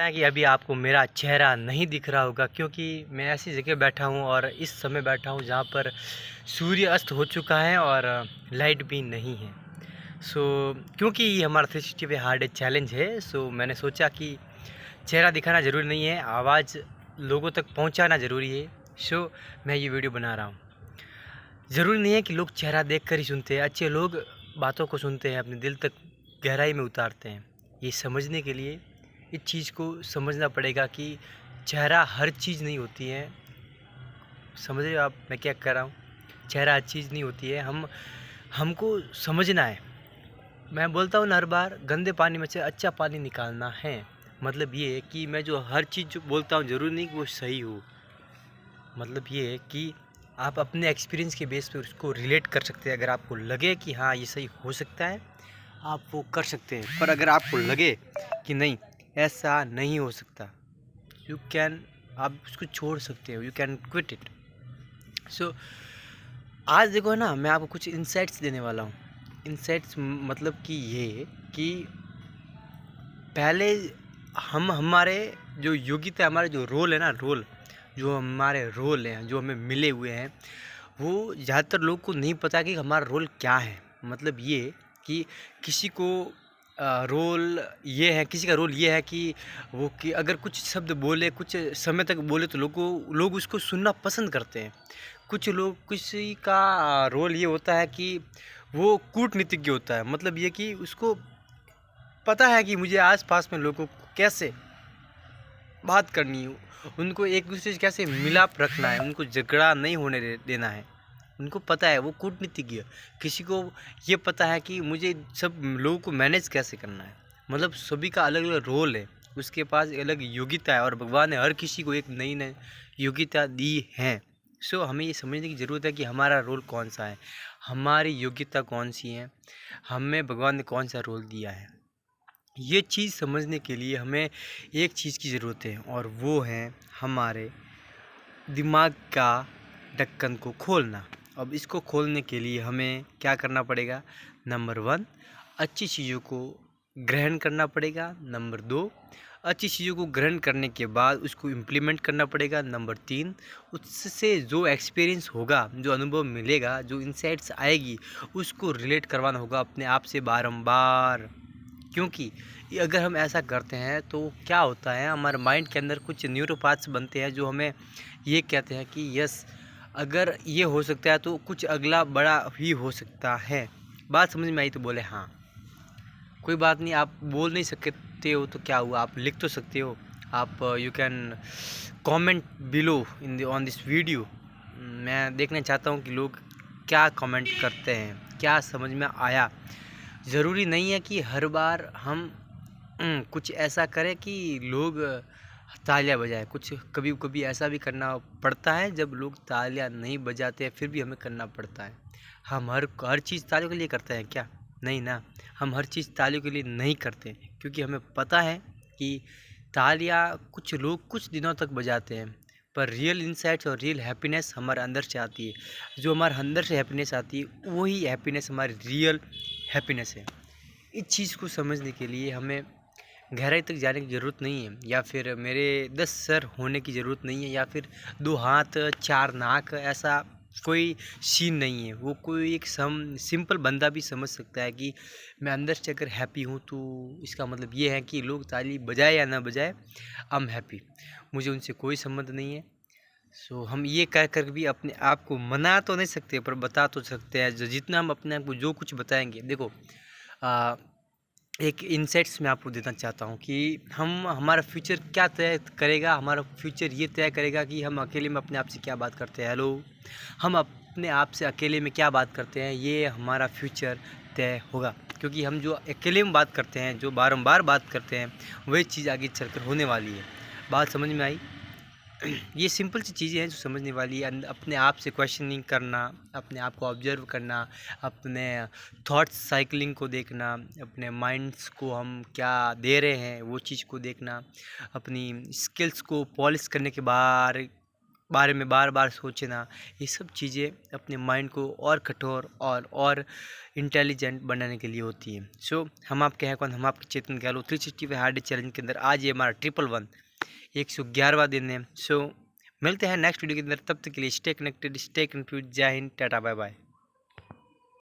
है कि अभी आपको मेरा चेहरा नहीं दिख रहा होगा क्योंकि मैं ऐसी जगह बैठा हूँ और इस समय बैठा हूँ जहाँ पर सूर्य अस्त हो चुका है और लाइट भी नहीं है। सो क्योंकि ये हमारा 365 हार्ड डे चैलेंज है, सो मैंने सोचा कि चेहरा दिखाना ज़रूरी नहीं है, आवाज़ लोगों तक पहुँचाना ज़रूरी है। सो मैं ये वीडियो बना रहा हूँ। ज़रूरी नहीं है कि लोग चेहरा देख कर ही सुनते हैं, अच्छे लोग बातों को सुनते हैं, अपने दिल तक गहराई में उतारते हैं। ये समझने के लिए इस चीज़ को समझना पड़ेगा कि चेहरा हर चीज़ नहीं होती है। समझ रहे हो आप मैं क्या कह रहा हूँ? चेहरा हर चीज़ नहीं होती है, हमको समझना है। मैं बोलता हूँ ना हर बार, गंदे पानी में से अच्छा पानी निकालना है। मतलब ये है कि मैं जो हर चीज़ जो बोलता हूँ ज़रूरी नहीं कि वो सही हो। मतलब ये है कि आप अपने एक्सपीरियंस के बेस पे उसको रिलेट कर सकते हैं। अगर आपको लगे कि हाँ ये सही हो सकता है, आप वो कर सकते हैं। पर अगर आपको लगे कि नहीं ऐसा नहीं हो सकता, यू कैन, आप उसको छोड़ सकते हो, यू कैन क्विट इट। सो आज देखो ना, मैं आपको कुछ इंसाइट्स देने वाला हूँ। इंसाइट्स मतलब कि ये कि पहले हम हमारे जो योग्यता, हमारे जो रोल है ना, जो हमारे रोल हैं जो हमें मिले हुए हैं, वो ज़्यादातर लोग को नहीं पता कि हमारा रोल क्या है। मतलब ये कि किसी को रोल ये है, किसी का रोल ये है कि वो कि अगर कुछ शब्द बोले, कुछ समय तक बोले तो लोग उसको सुनना पसंद करते हैं। कुछ लोग, किसी का रोल ये होता है कि वो कूटनीतिज्ञ होता है। मतलब ये कि उसको पता है कि मुझे आस-पास में लोगों को कैसे बात करनी है, उनको एक दूसरे से कैसे मिलाप रखना है, उनको झगड़ा नहीं होने देना है। उनको पता है, वो कूटनीतिज्ञ। किसी को ये पता है कि मुझे सब लोगों को मैनेज कैसे करना है। मतलब सभी का अलग अलग रोल है, उसके पास अलग योग्यता है और भगवान ने हर किसी को एक नई नई योग्यता दी है। सो हमें ये समझने की ज़रूरत है कि हमारा रोल कौन सा है, हमारी योग्यता कौन सी है, हमें भगवान ने कौन सा रोल दिया है। ये चीज़ समझने के लिए हमें एक चीज़ की ज़रूरत है और वो है हमारे दिमाग का ढक्कन को खोलना। अब इसको खोलने के लिए हमें क्या करना पड़ेगा? नंबर 1, अच्छी चीज़ों को ग्रहण करना पड़ेगा। नंबर 2, अच्छी चीज़ों को ग्रहण करने के बाद उसको इम्प्लीमेंट करना पड़ेगा। नंबर 3, उससे जो एक्सपीरियंस होगा, जो अनुभव मिलेगा, जो इनसाइट्स आएगी, उसको रिलेट करवाना होगा अपने आप से बारंबार। क्योंकि अगर हम ऐसा करते हैं तो क्या होता है, हमारे माइंड के अंदर कुछ न्यूरोपाथ्स बनते हैं जो हमें ये कहते हैं कि यस, अगर ये हो सकता है तो कुछ अगला बड़ा ही हो सकता है। बात समझ में आई तो बोले हाँ। कोई बात नहीं, आप बोल नहीं सकते हो तो क्या हुआ, आप लिख तो सकते हो। आप you can comment below in on this video. मैं देखना चाहता हूँ कि लोग क्या कमेंट करते हैं, क्या समझ में आया। ज़रूरी नहीं है कि हर बार हम कुछ ऐसा करें कि लोग तालियां बजाएं। कुछ कभी कभी ऐसा भी करना पड़ता है जब लोग तालियां नहीं बजाते हैं, फिर भी हमें करना पड़ता है। हम हर चीज़ तालियों के लिए करते हैं क्या? नहीं ना। हम हर चीज़ तालियों के लिए नहीं करते क्योंकि हमें पता है कि तालियां कुछ लोग कुछ दिनों तक बजाते हैं, पर रियल इंसाइट्स और रियल हैप्पीनेस हमारे अंदर से आती है। जो हमारे अंदर से हैप्पीनेस आती है वही हैप्पीनेस हमारी रियल हैप्पीनेस है। इस चीज़ को समझने के लिए हमें गहराई तक जाने की ज़रूरत नहीं है, या फिर मेरे 10 सर होने की ज़रूरत नहीं है, या फिर 2 हाथ 4 नाक, ऐसा कोई सीन नहीं है। वो कोई एक सिंपल बंदा भी समझ सकता है कि मैं अंदर से अगर हैप्पी हूँ तो इसका मतलब ये है कि लोग ताली बजाए या ना बजाए, आई एम हैप्पी। मुझे उनसे कोई संबंध नहीं है। सो हम ये कह कर भी अपने आप को मना तो नहीं सकते, पर बता तो सकते हैं। जितना हम अपने आप को जो कुछ बताएंगे, देखो एक इनसाइट्स मैं आपको देना चाहता हूँ कि हम हमारा फ्यूचर क्या तय करेगा। हमारा फ्यूचर ये तय करेगा कि हम अकेले में अपने आप से क्या बात करते हैं। हेलो, हम अपने आप से अकेले में क्या बात करते हैं, ये हमारा फ्यूचर तय होगा। क्योंकि हम जो अकेले में बात करते हैं, जो बारंबार बात करते हैं, वही चीज़ आगे चलकर होने वाली है। बात समझ में आई? ये सिंपल सी चीज़ें हैं जो समझने वाली है। अपने आप से क्वेश्चनिंग करना, अपने आप को ऑब्जर्व करना, अपने थॉट्स साइकिलिंग को देखना, अपने माइंड्स को हम क्या दे रहे हैं वो चीज़ को देखना, अपनी स्किल्स को पॉलिश करने के बाद बारे में बार बार सोचना, ये सब चीज़ें अपने माइंड को और कठोर और इंटेलिजेंट बनाने के लिए होती हैं। सो हम आपके हैं कौन, हम आपके चेतन गहलोत 365 हार्ड चैलेंज के अंदर आज ये हमारा 111 111वां दिन है। सो मिलते हैं नेक्स्ट वीडियो के अंदर, तब तक के लिए स्टे कनेक्टेड, स्टे कन्फ्यूज। जय हिंद, टाटा, बाय बाय।